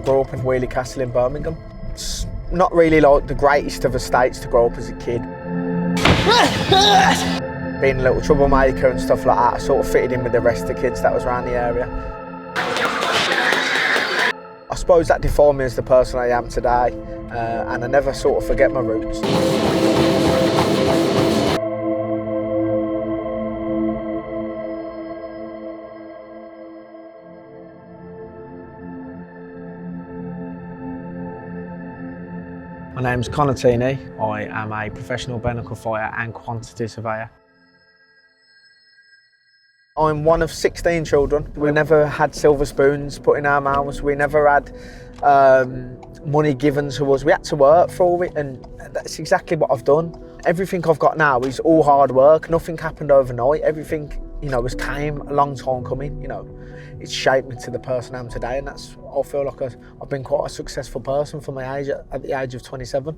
grew up in Wheelie Castle in Birmingham. It's not really like the greatest of estates to grow up as a kid. Being a little troublemaker and stuff like that, I sort of fitted in with the rest of the kids that was around the area. I suppose that defined me as the person I am today, and I never sort of forget my roots. My name's Tierney. I am a professional bare knuckle fighter and quantity surveyor. I'm one of 16 children. We never had silver spoons put in our mouths. We never had money given to us. We had to work for it, and that's exactly what I've done. Everything I've got now is all hard work. Nothing happened overnight. Everything, has came a long time coming. It's shaped me to the person I am today, and I feel like I've been quite a successful person for my age at the age of 27.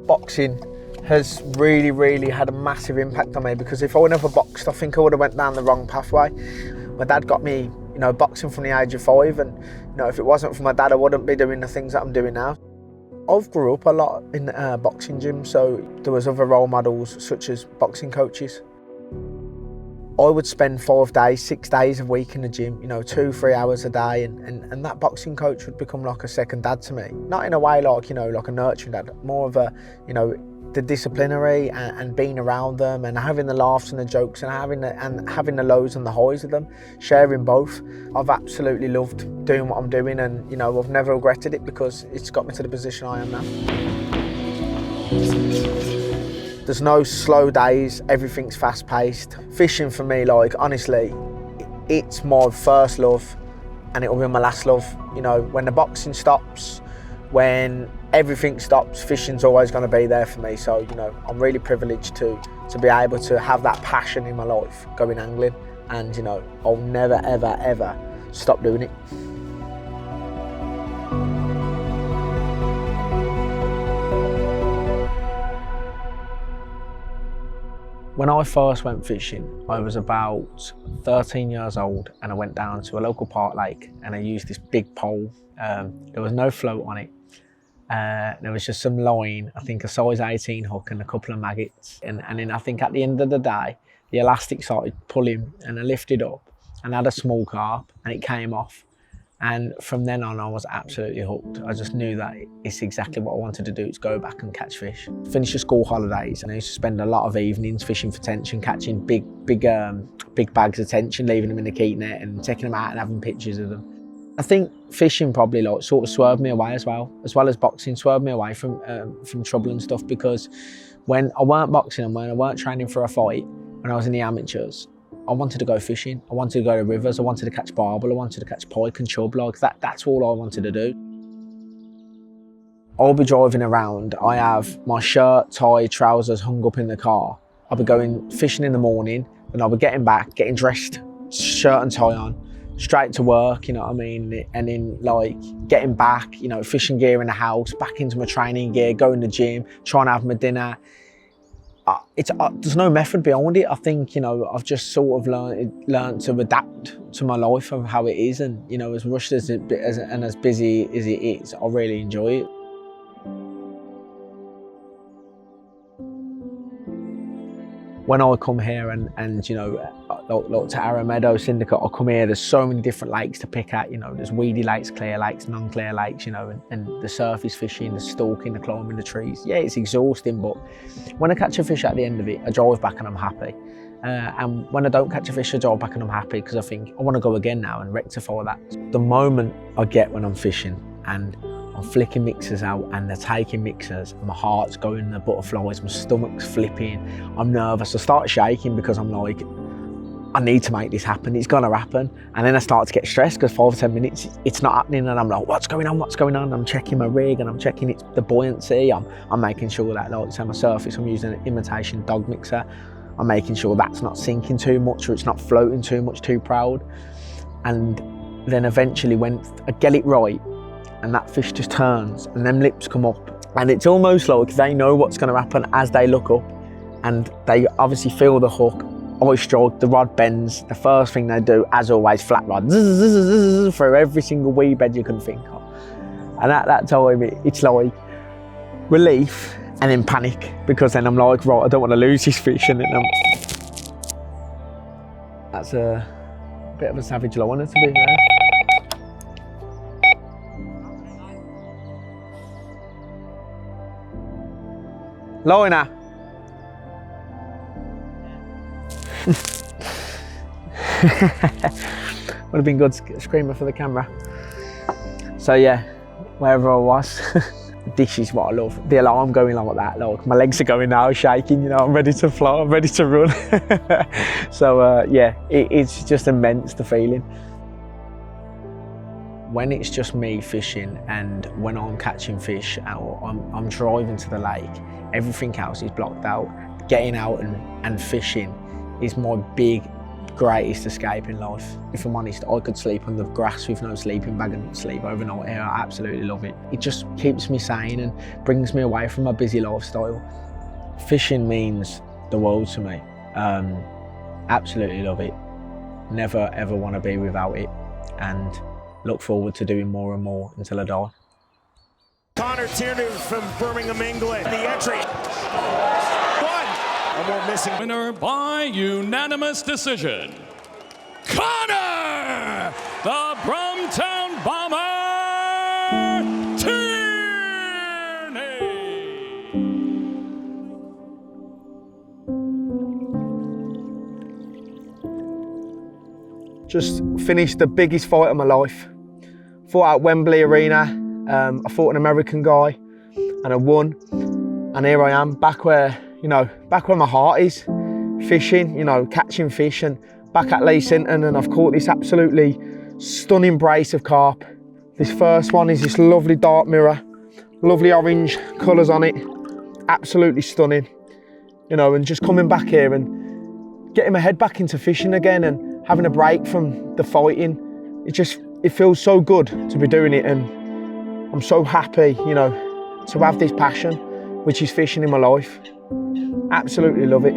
Boxing has really had a massive impact on me, because if I never boxed, I think I would have went down the wrong pathway. My dad got me, boxing from the age of 5, and if it wasn't for my dad, I wouldn't be doing the things that I'm doing now. I've grew up a lot in boxing gym, so there was other role models such as boxing coaches. I would spend 5 days, 6 days a week in the gym, 2-3 hours a day, and that boxing coach would become like a second dad to me. Not in a way like, like a nurturing dad, more of a, the disciplinary and being around them and having the laughs and the jokes and having the lows and the highs with them, sharing both. I've absolutely loved doing what I'm doing, and I've never regretted it, because it's got me to the position I am now. There's no slow days, everything's fast paced. Fishing for me, honestly, it's my first love and it will be my last love. When the boxing stops, when everything stops, fishing's always going to be there for me. So, I'm really privileged to be able to have that passion in my life, going angling, and, I'll never, ever, ever stop doing it. When I first went fishing, I was about 13 years old, and I went down to a local park lake and I used this big pole. There was no float on it. There was just some line, I think a size 18 hook and a couple of maggots. And then I think at the end of the day, the elastic started pulling and I lifted up and had a small carp and it came off. And from then on, I was absolutely hooked. I just knew that it's exactly what I wanted to do, is go back and catch fish. Finished the school holidays and I used to spend a lot of evenings fishing for tension, catching big bags of tension, leaving them in the keep net and taking them out and having pictures of them. I think fishing probably sort of swerved me away as well as boxing swerved me away from trouble and stuff, because when I weren't boxing and when I weren't training for a fight, when I was in the amateurs, I wanted to go fishing. I wanted to go to rivers. I wanted to catch barbel. I wanted to catch pike and chub. That's all I wanted to do. I'll be driving around. I have my shirt, tie, trousers hung up in the car. I'll be going fishing in the morning, and I'll be getting back, getting dressed, shirt and tie on, straight to work, and then getting back, fishing gear in the house, back into my training gear, going to the gym, trying to have my dinner. There's no method behind it. I think, I've just sort of learned to adapt to my life of how it is, and, as rushed and as busy as it is, I really enjoy it. When I come here and like to Arrow Meadow, Syndicate, I come here, there's so many different lakes to pick at, there's weedy lakes, clear lakes, non-clear lakes, and the surface fishing, the stalking, the climbing the trees. Yeah, it's exhausting, but when I catch a fish at the end of it, I drive back and I'm happy. And when I don't catch a fish, I drive back and I'm happy, because I think I want to go again now and rectify that. The moment I get when I'm fishing and I'm flicking mixers out and they're taking mixers, and my heart's going, the butterflies, my stomach's flipping, I'm nervous, I start shaking because I'm like, I need to make this happen, it's gonna happen. And then I start to get stressed because 5 or 10 minutes, it's not happening, and I'm like, what's going on? I'm checking my rig and I'm checking the buoyancy, I'm making sure that, on my surface, I'm using an imitation dog mixer. I'm making sure that's not sinking too much or it's not floating too much, too proud. And then eventually when I get it right, and that fish just turns and them lips come up, and it's almost like they know what's going to happen as they look up, and they obviously feel the hook I strike, the rod bends, the first thing they do, as always, flat rod, through every single wee bed you can think of. And at that time, it's like relief and then panic, because then I'm like, right, I don't want to lose this fish, and then that's a bit of a savage liner, to be fair. Liner. Would have been good screamer for the camera. So yeah, wherever I was, this is what I love. The alarm going on like that, like my legs are going now, shaking, you know, I'm ready to fly, I'm ready to run. So yeah, it's just immense, the feeling. When it's just me fishing and when I'm catching fish or I'm driving to the lake, everything else is blocked out. Getting out and fishing is my greatest escape in life. If I'm honest, I could sleep on the grass with no sleeping bag and sleep overnight here. I absolutely love it. It just keeps me sane and brings me away from my busy lifestyle. Fishing means the world to me. Absolutely love it. Never ever want to be without it, and look forward to doing more and more until I die. Tierney from Birmingham, England. The entry. One missing. Winner by unanimous decision, Connor, the Brumtown Bomber, Tierney. Just finished the biggest fight of my life. Fought at Wembley Arena. I fought an American guy and I won. And here I am, back where my heart is, fishing, catching fish, and back at Lee Sinton, and I've caught this absolutely stunning brace of carp. This first one is this lovely dark mirror, lovely orange colours on it, absolutely stunning. And just coming back here and getting my head back into fishing again and having a break from the fighting, it feels so good to be doing it, and I'm so happy, to have this passion, which is fishing, in my life. Absolutely love it.